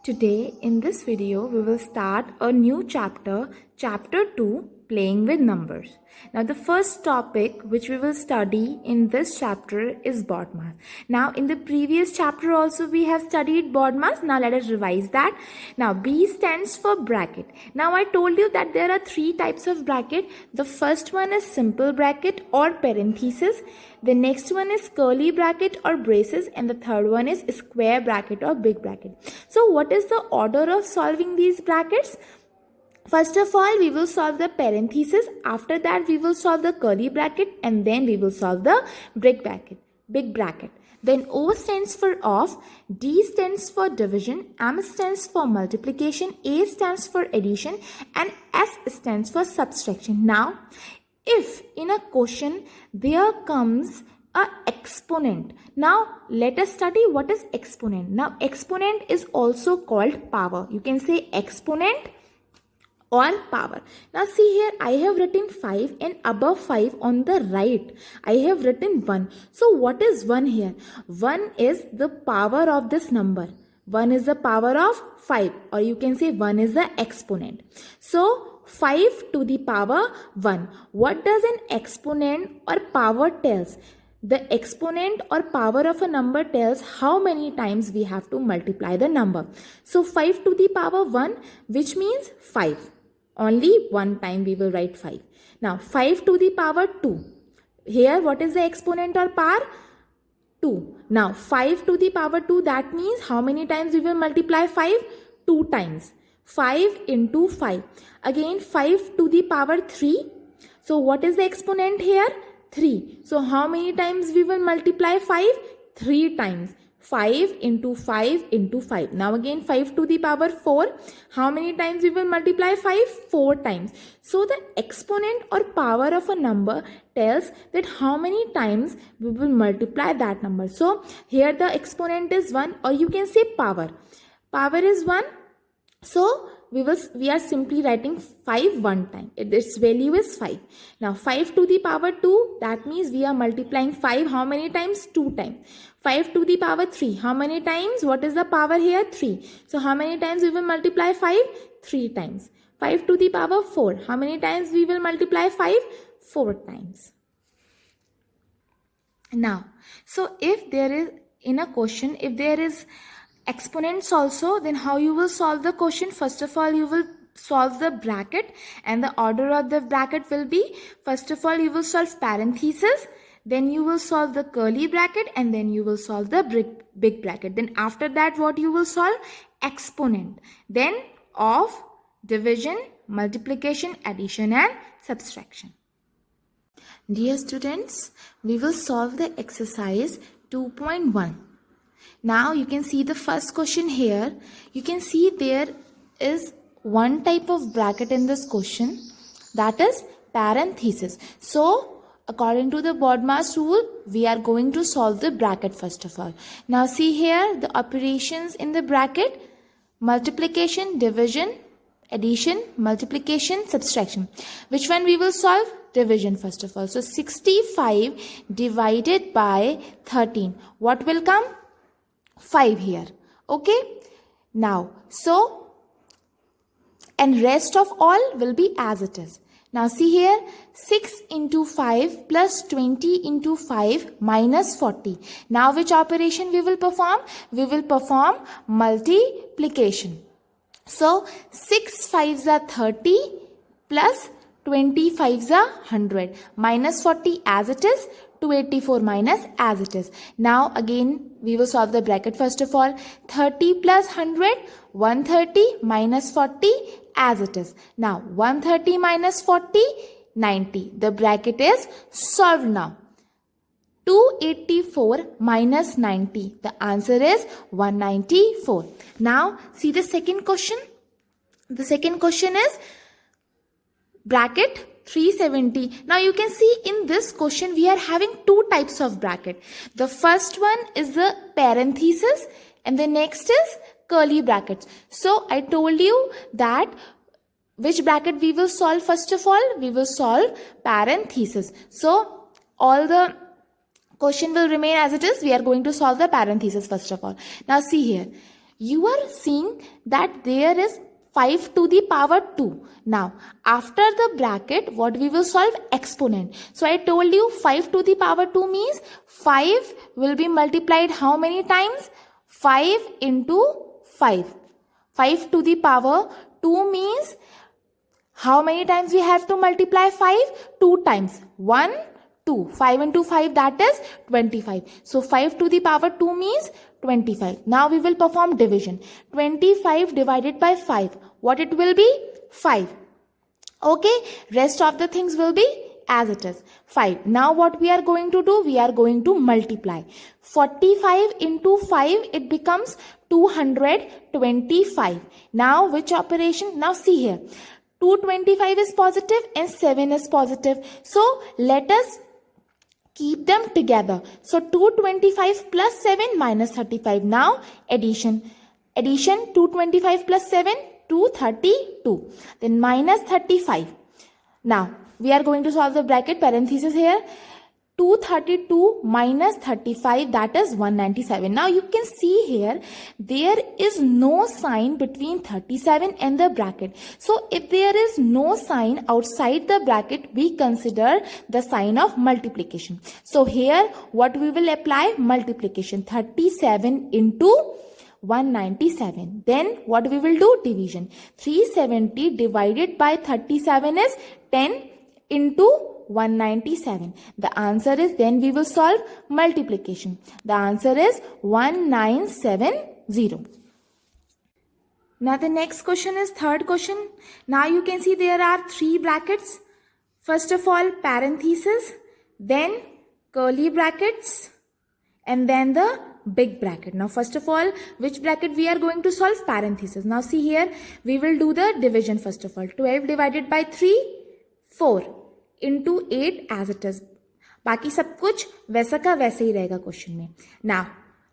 Today in this video we will start a new chapter, chapter 2, playing with numbers. Now the first topic which we will study in this chapter is BODMAS. Now in the previous chapter also we have studied BODMAS. Now let us revise that. Now B stands for bracket. Now I told you that there are three types of bracket. The first one is simple bracket or parenthesis. The next one is curly bracket or braces, and the third one is square bracket or big bracket. So what is the order of solving these brackets? First of all, we will solve the parenthesis. After that, we will solve the curly bracket, and then we will solve the big bracket. Then O stands for off, D stands for division, M stands for multiplication, A stands for addition, and S stands for subtraction. Now, if in a question there comes a exponent. Now let us study what is exponent. Now exponent is also called power. You can say exponent or power. Now see here, I have written 5 and above 5 on the right I have written 1. So what is 1 here? 1 is the power of this number. 1 is the power of 5, or you can say 1 is the exponent. So 5 to the power 1. What does an exponent or power tells? The exponent or power of a number tells how many times we have to multiply the number. So 5 to the power 1, which means 5. Only one time we will write 5. Now 5 to the power 2. Here what is the exponent or power? 2. Now 5 to the power 2, that means how many times we will multiply 5? 2 times. 5 into 5. Again 5 to the power 3. So what is the exponent here? 3. So how many times we will multiply 5? 3 times. 5 into 5 into 5. Now again 5 to the power 4. How many times we will multiply 5? 4 times. So the exponent or power of a number tells that how many times we will multiply that number. So here the exponent is 1, or you can say power. Power is 1. So we are simply writing 5 one time. Its value is 5. Now 5 to the power 2, that means we are multiplying 5 how many times? 2 times. 5 to the power 3, how many times? What is the power here? 3. So how many times we will multiply 5? 3 times. 5 to the power 4, how many times we will multiply 5? 4 times. Now, so if there is in a question, if there is exponents also, then how you will solve the question? First of all, you will solve the bracket, and the order of the bracket will be, first of all you will solve parenthesis, then you will solve the curly bracket, and then you will solve the big bracket. Then after that what you will solve? Exponent, then of, division, multiplication, addition and subtraction. Dear students, we will solve the exercise 2.1. Now you can see the first question here. You can see there is one type of bracket in this question, that is parenthesis. So according to the BODMAS rule, we are going to solve the bracket first of all. Now see here the operations in the bracket: multiplication, division, addition, multiplication, subtraction. Which one we will solve? Division first of all. So 65 divided by 13. What will come? 5 here. Okay. Now, so, and rest of all will be as it is. Now see here, 6 into 5 plus 20 into 5 minus 40. Now which operation we will perform? We will perform multiplication. So 6 5s are 30 plus 20 5s are 100 minus 40 as it is, 284 minus as it is. Now again we will solve the bracket first of all. 30 plus 100, 130 minus 40 as it is. Now 130 minus 40, 90. The bracket is solved now. 284 minus 90. The answer is 194. Now see the second question. The second question is bracket 370. Now you can see in this question we are having two types of bracket. The first one is the parenthesis and the next is curly brackets. So I told you that which bracket we will solve first of all? We will solve parenthesis. So all the question will remain as it is. We are going to solve the parenthesis first of all. Now see here. you are seeing that there is 5 to the power 2. Now, after the bracket, what we will solve? Exponent. So, I told you 5 to the power 2 means 5 will be multiplied how many times? 5 into 5. 5 to the power 2 means how many times we have to multiply 5? 2 times. 1, 2. 5 into 5, that is 25. So, 5 to the power 2 means 25. Now, we will perform division. 25 divided by 5. What it will be? 5. Okay. Rest of the things will be as it is. 5. Now, what we are going to do? We are going to multiply. 45 into 5, it becomes 225. Now, which operation? Now, see here. 225 is positive and 7 is positive. So, let us keep them together. So, 225 plus 7 minus 35. Now, addition. Addition, 225 plus 7, 232. Then minus 35. Now, we are going to solve the bracket parenthesis here. 232 minus 35, that is 197. Now you can see here, there is no sign between 37 and the bracket. So if there is no sign outside the bracket, we consider the sign of multiplication. So here, what we will apply? Multiplication. 37 into 197. Then what we will do? Division. 370 divided by 37 is 10 into 197. The answer is, then we will solve multiplication. The answer is 1970. Now the next question is third question. Now you can see there are 3 brackets. First of all, parenthesis, then curly brackets, and then the big bracket. Now first of all, which bracket we are going to solve? Parenthesis. Now see here, we will do the division first of all. 12 divided by 3, 4. into 8 as it is. बाकी सब कुछ वैसा का वैसे ही रहेगा question में. Now,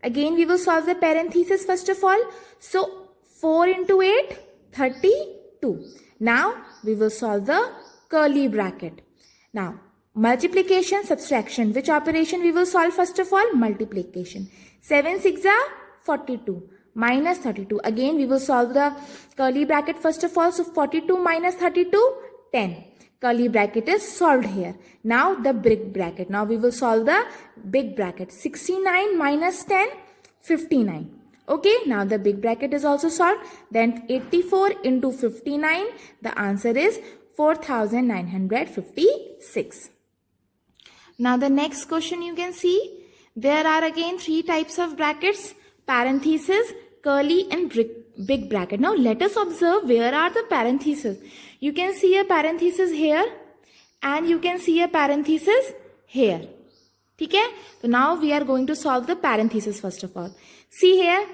again we will solve the parenthesis first of all. So, 4 into 8, 32. Now, we will solve the curly bracket. Now, multiplication, subtraction. Which operation we will solve first of all? Multiplication. 7 6 are 42. Minus 32. Again, we will solve the curly bracket first of all. So, 42 minus 32, 10. Curly bracket is solved here. Now the big bracket. Now we will solve the big bracket. 69 minus 10, 59. Okay, now the big bracket is also solved. Then 84 into 59. The answer is 4956. Now the next question you can see. There are again 3 types of brackets. Parenthesis, curly and big bracket. Now let us observe where are the parentheses. You can see a parenthesis here and you can see a parenthesis here. Okay? So now we are going to solve the parenthesis first of all. See here,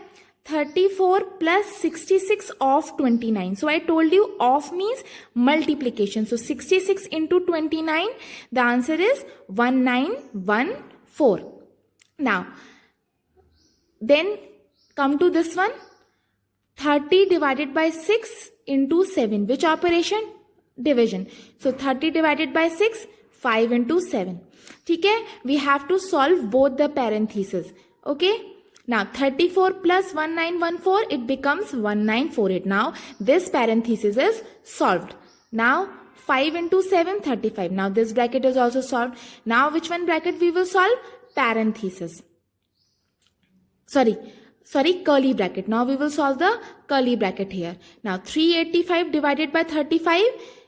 34 plus 66 of 29. So I told you of means multiplication. So 66 into 29, the answer is 1914. Now, then come to this one. 30 divided by 6 into 7. Which operation? Division. So 30 divided by 6, 5 into 7. Okay? We have to solve both the parentheses. Okay? Now 34 plus 1914, it becomes 1948. Now this parenthesis is solved. Now 5 into 7, 35. Now this bracket is also solved. Now which one bracket we will solve? Parenthesis. Sorry, curly bracket. Now we will solve the curly bracket here. Now 385 divided by 35,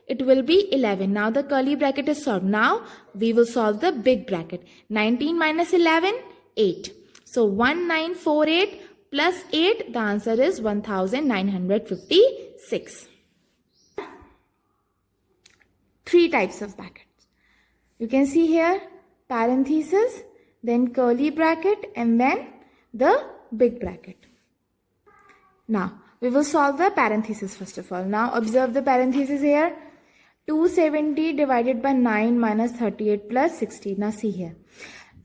it will be 11. Now the curly bracket is solved. Now we will solve the big bracket. 19 minus 11, 8. So 1948 plus 8, the answer is 1956. 3 types of brackets. You can see here parenthesis, then curly bracket, and then the big bracket. Now, we will solve the parenthesis first of all. Now, observe the parenthesis here. 270 divided by 9 minus 38 plus 60. Now, see here.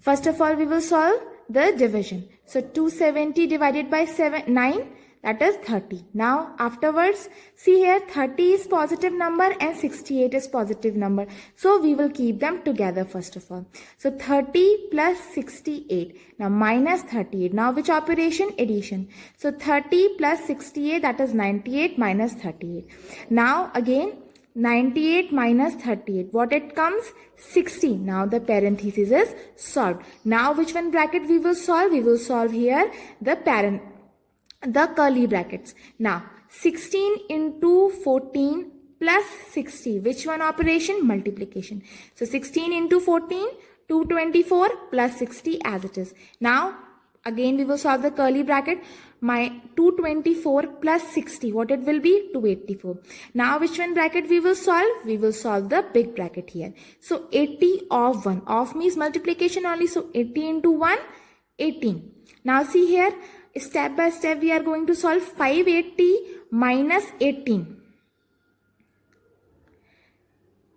First of all, we will solve the division. So, 270 divided by 9. that is 30. Now afterwards, see here 30 is positive number and 68 is positive number. So we will keep them together first of all. So 30 plus 68. Now minus 38. Now which operation? Addition. So 30 plus 68, that is 98 minus 38. Now again 98 minus 38. What it comes? 60. Now the parenthesis is solved. Now which one bracket we will solve? We will solve here the curly brackets. Now 16 into 14 plus 60. Which one operation? Multiplication. So 16 into 14, 224 plus 60 as it is. Now again we will solve the curly bracket. My 224 plus 60. What it will be? 284. Now which one bracket we will solve? We will solve the big bracket here. So 80 of 1. Of means multiplication only. So 80 into 1, 18. Now see here. Step by step we are going to solve 580 minus 18.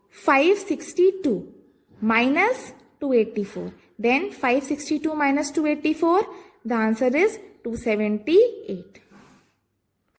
562 minus 284. Then 562 minus 284, the answer is 278.